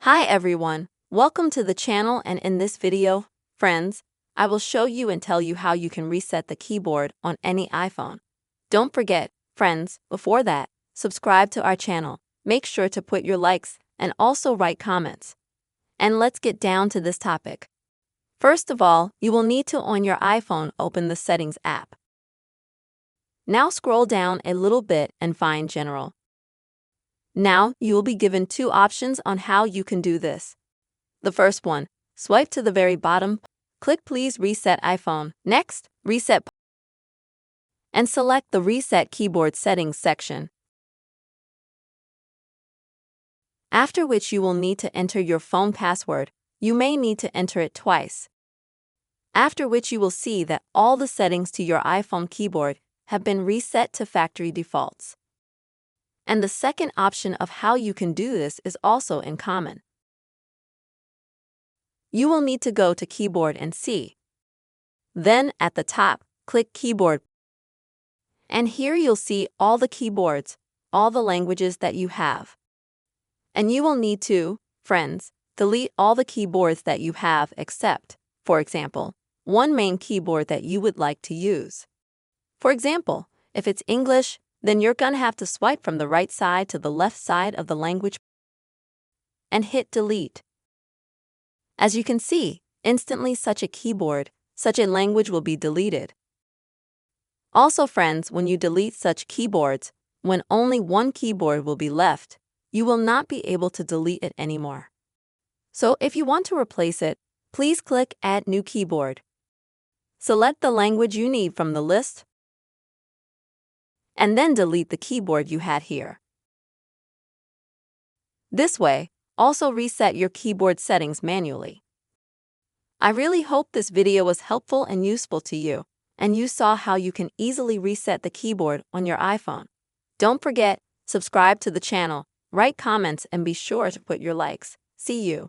Hi everyone, welcome to the channel, and in this video, friends, I will show you and tell you how you can reset the keyboard on any iPhone. Don't forget, friends, before that, subscribe to our channel, make sure to put your likes and also write comments. And let's get down to this topic. First of all, you will need to on your iPhone open the Settings app. Now scroll down a little bit and find General. Now, you will be given two options on how you can do this. The first one, swipe to the very bottom, click Please Reset iPhone. Next, Reset and select the Reset Keyboard Settings section. After which you will need to enter your phone password. You may need to enter it twice. After which you will see that all the settings to your iPhone keyboard have been reset to factory defaults. And the second option of how you can do this is also in common. You will need to go to Keyboard and see. Then, at the top, click Keyboard. And here you'll see all the keyboards, all the languages that you have. And you will need to, friends, delete all the keyboards that you have except, for example, one main keyboard that you would like to use. For example, if it's English, then you're gonna have to swipe from the right side to the left side of the language and hit delete. As you can see, instantly such a keyboard, such a language will be deleted. Also friends, when you delete such keyboards, when only one keyboard will be left, you will not be able to delete it anymore. So if you want to replace it, please click Add New Keyboard. Select the language you need from the list, and then delete the keyboard you had here. This way, also reset your keyboard settings manually. I really hope this video was helpful and useful to you, and you saw how you can easily reset the keyboard on your iPhone. Don't forget, subscribe to the channel, write comments, and be sure to put your likes. See you.